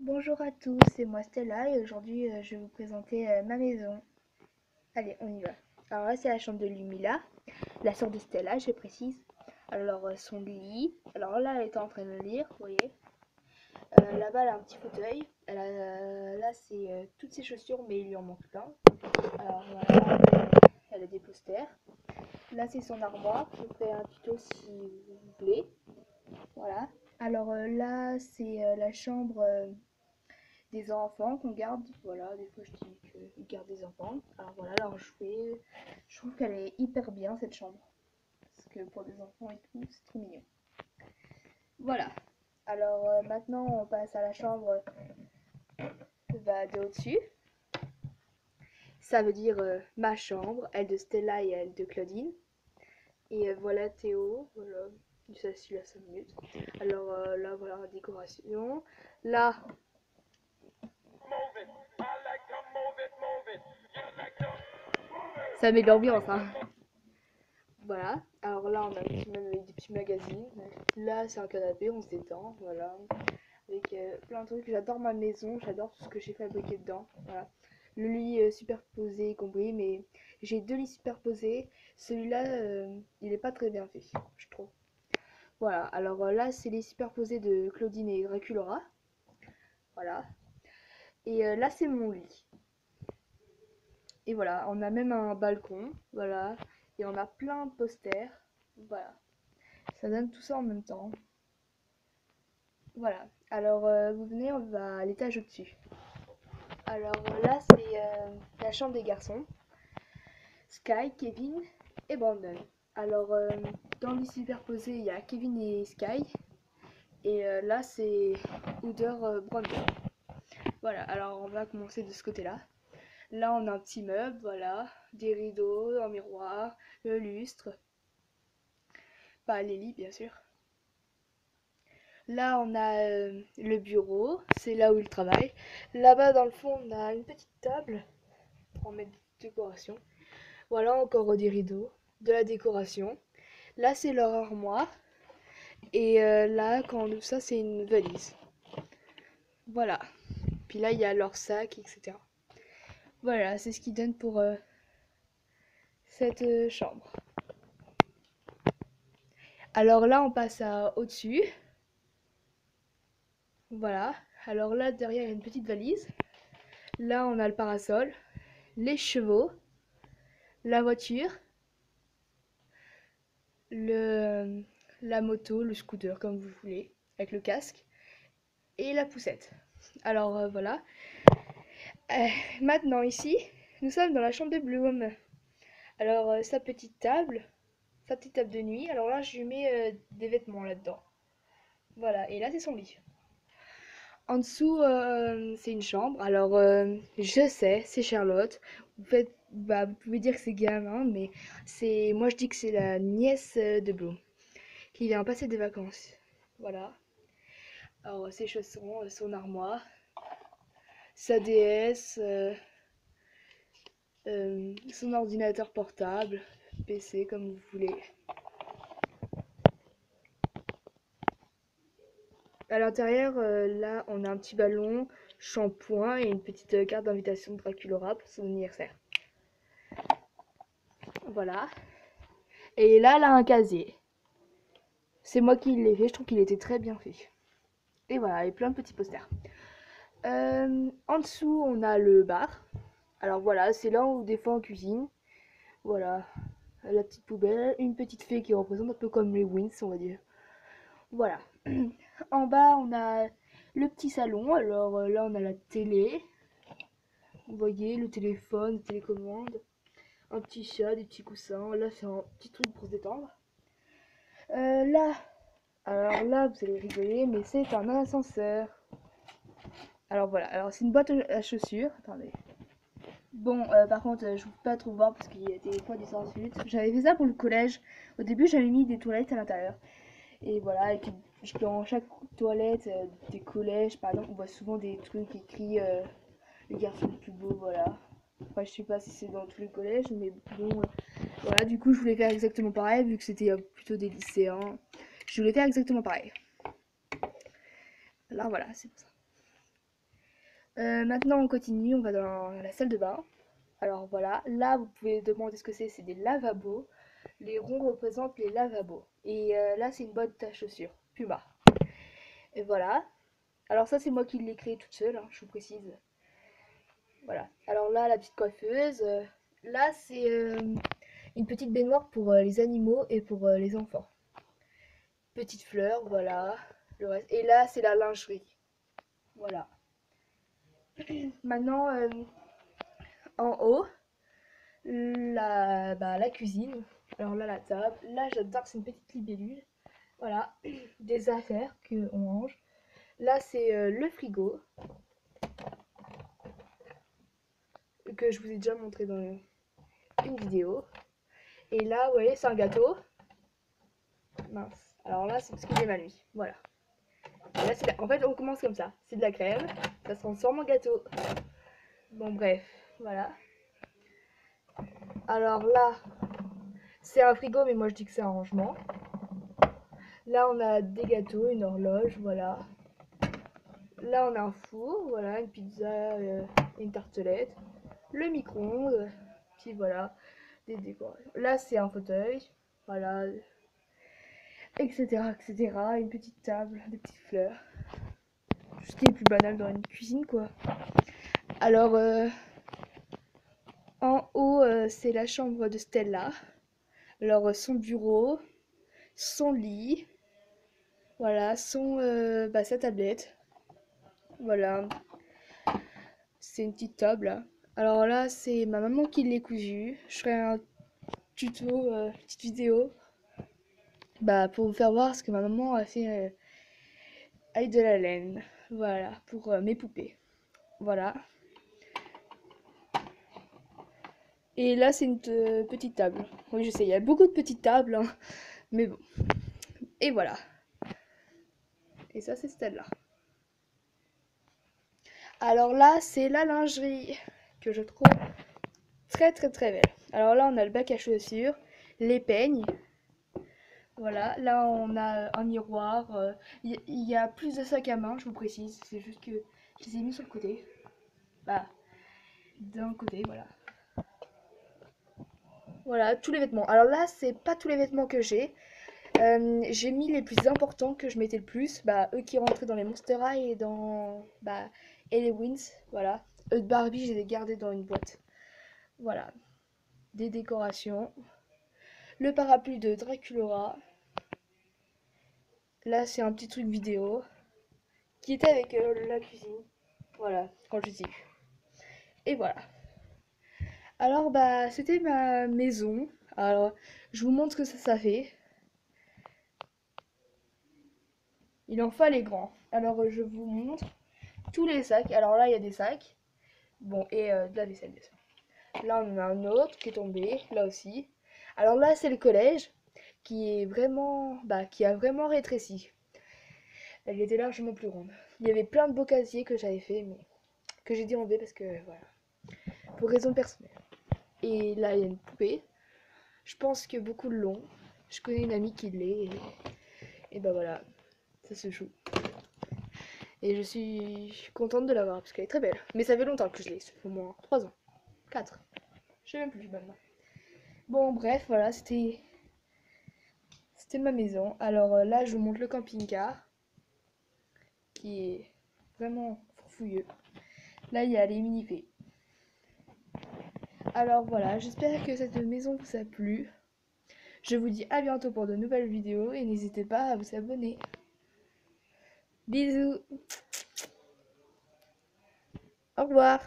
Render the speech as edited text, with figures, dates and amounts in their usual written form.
Bonjour à tous, c'est moi Stella et aujourd'hui je vais vous présenter ma maison. Allez, on y va. Alors là c'est la chambre de Lumila, la sœur de Stella, je précise. Alors son lit, alors là elle est en train de lire, vous voyez. Là-bas elle a un petit fauteuil, là c'est toutes ses chaussures mais il lui en manque plein. Alors voilà, elle a des posters. Là c'est son armoire, je vous ferai un tuto si vous voulez. Voilà. Alors là c'est la chambre des enfants qu'on garde. Voilà, des fois je dis qu'ils gardent des enfants. Alors voilà, je trouve qu'elle est hyper bien cette chambre. Parce que pour des enfants et tout, c'est trop mignon. Voilà. Alors maintenant on passe à la chambre de au-dessus. Ça veut dire ma chambre, elle de Stella et elle de Claudine. Et voilà Théo, voilà, ça suit à 5 minutes. Alors là voilà la décoration. Là, ça met de l'ambiance hein. Voilà, alors là on a même avec des petits magazines. Là c'est un canapé, on se détend, voilà. Avec plein de trucs, j'adore ma maison, j'adore tout ce que j'ai fabriqué dedans. Voilà. Le lit superposé y compris, mais j'ai deux lits superposés. Celui-là, il est pas très bien fait, je trouve. Voilà, alors là c'est les superposés de Claudine et Draculora. Voilà. Et là c'est mon lit. Et voilà, on a même un balcon, voilà. Et on a plein de posters, voilà. Ça donne tout ça en même temps. Voilà, alors vous venez, on va à l'étage au-dessus. Alors là, c'est la chambre des garçons. Sky, Kevin et Brandon. Alors dans les superposés, il y a Kevin et Sky. Et là, c'est Ouder Brandon. Voilà, alors on va commencer de ce côté-là. Là, on a un petit meuble, voilà. Des rideaux, un miroir, le lustre. Pas les lits, bien sûr. Là, on a le bureau, c'est là où il travaille. Là-bas, dans le fond, on a une petite table pour mettre des décorations. Voilà, encore des rideaux, de la décoration. Là, c'est leur armoire. Et là, quand on ouvre ça, c'est une valise. Voilà. Puis là, il y a leur sac, etc. Voilà, c'est ce qu'ils donnent pour cette chambre. Alors là, on passe au-dessus. Voilà. Alors là, derrière, il y a une petite valise. Là, on a le parasol, les chevaux, la voiture, le, la moto, le scooter, comme vous voulez, avec le casque, et la poussette. Alors voilà. Maintenant, ici, nous sommes dans la chambre de Bloom. Alors, sa petite table de nuit. Alors là, je lui mets des vêtements là-dedans. Voilà, et là, c'est son lit. En dessous, c'est une chambre. Alors, je sais, c'est Charlotte. Vous pouvez dire que c'est gamin, mais moi je dis que c'est la nièce de Bloom qui vient passer des vacances. Voilà. Alors, ses chaussons, son armoire, sa déesse, son ordinateur portable, PC comme vous voulez. À l'intérieur, là, on a un petit ballon, shampoing et une petite carte d'invitation de Draculora pour son anniversaire. Voilà. Et là, elle a un casier. C'est moi qui l'ai fait, je trouve qu'il était très bien fait. Et voilà, et plein de petits posters. En dessous, on a le bar. Alors voilà, c'est là où des fois on cuisine. Voilà, la petite poubelle, une petite fée qui représente un peu comme les Wings, on va dire. Voilà. En bas, on a le petit salon. Alors là, on a la télé. Vous voyez, le téléphone, la télécommande. Un petit chat, des petits coussins. Là, c'est un petit truc pour se détendre. Là, alors là, vous allez rigoler, mais c'est un ascenseur. Alors voilà, alors c'est une boîte à chaussures. Attendez. Bon, par contre, je ne peux pas trop voir parce qu'il y a des fois des sens suite. J'avais fait ça pour le collège. Au début, j'avais mis des toilettes à l'intérieur. Et voilà, et puis dans chaque toilette des collèges, par exemple, on voit souvent des trucs écrits le garçon le plus beau, voilà. Enfin, je sais pas si c'est dans tous les collèges, mais bon, voilà, du coup, je voulais faire exactement pareil, vu que c'était plutôt des lycéens. Je voulais faire exactement pareil. Là, voilà, c'est pour ça. Maintenant, on continue, on va dans la salle de bain. Alors voilà, là, vous pouvez demander ce que c'est des lavabos. Les ronds représentent les lavabos. Et là, c'est une botte à chaussures, Puma. Et voilà. Alors ça, c'est moi qui l'ai créé toute seule, hein, je vous précise. Voilà. Alors là, la petite coiffeuse. Là, c'est une petite baignoire pour les animaux et pour les enfants. Petite fleur, voilà. Le reste. Et là, c'est la lingerie. Voilà. Maintenant, en haut, la cuisine. Alors là, la table. Là, j'adore, c'est une petite libellule. Voilà. Des affaires qu'on range. Là, c'est le frigo que je vous ai déjà montré dans une vidéo. Et là, vous voyez, c'est un gâteau. Mince. Alors là, c'est parce que j'ai mal mis. Voilà. Là, en fait, on commence comme ça. C'est de la crème. Ça se transforme en gâteau. Bon, bref. Voilà. Alors là, c'est un frigo, mais moi je dis que c'est un rangement. Là, on a des gâteaux, une horloge, voilà. Là, on a un four, voilà, une pizza, une tartelette, le micro-ondes, puis voilà, des décorations. Là, c'est un fauteuil, voilà, etc., etc. Une petite table, des petites fleurs. Tout ce qui est plus banal dans une cuisine, quoi. Alors, en haut, c'est la chambre de Stella. Alors, son bureau, son lit, voilà, sa tablette. Voilà, c'est une petite table là. Alors là, c'est ma maman qui l'a cousu. Je ferai un tuto, petite vidéo, pour vous faire voir ce que ma maman a fait avec de la laine. Voilà, pour mes poupées. Voilà. Et là, c'est une petite table. Oui, je sais, il y a beaucoup de petites tables, hein, mais bon. Et voilà. Et ça, c'est celle-là. Alors là, c'est la lingerie que je trouve très très très belle. Alors là, on a le bac à chaussures, les peignes. Voilà, là on a un miroir. Il y a plus de sacs à main, je vous précise. C'est juste que je les ai mis sur le côté. Bah, d'un côté, voilà. Voilà, tous les vêtements. Alors là, c'est pas tous les vêtements que j'ai. J'ai mis les plus importants que je mettais le plus. Bah, eux qui rentraient dans les Monster High et dans et les Wins. Voilà. Eux de Barbie, je les ai gardés dans une boîte. Voilà. Des décorations. Le parapluie de Draculaura. Là, c'est un petit truc vidéo qui était avec la cuisine. Voilà, quand je dis. Et voilà. Alors, c'était ma maison. Alors, je vous montre ce que ça fait. Il en fallait grand. Alors, je vous montre tous les sacs. Alors là, il y a des sacs. Bon, et de la vaisselle, bien sûr. Là, on en a un autre qui est tombé, là aussi. Alors là, c'est le collège qui est vraiment, qui a vraiment rétréci. Elle était largement plus ronde. Il y avait plein de beaux casiers que j'avais fait, mais que j'ai dû enlever parce que, voilà, pour raisons personnelles. Et là, il y a une poupée. Je pense que beaucoup l'ont. Je connais une amie qui l'est. Et voilà, ça se joue. Et je suis contente de l'avoir parce qu'elle est très belle. Mais ça fait longtemps que je l'ai, ça fait au moins 3 ans. 4. Je sais même plus maintenant. Bon, bref, voilà, c'était ma maison. Alors là, je vous montre le camping-car qui est vraiment fourfouilleux. Là, il y a les mini-p. Alors voilà, j'espère que cette maison vous a plu. Je vous dis à bientôt pour de nouvelles vidéos et n'hésitez pas à vous abonner. Bisous. Au revoir.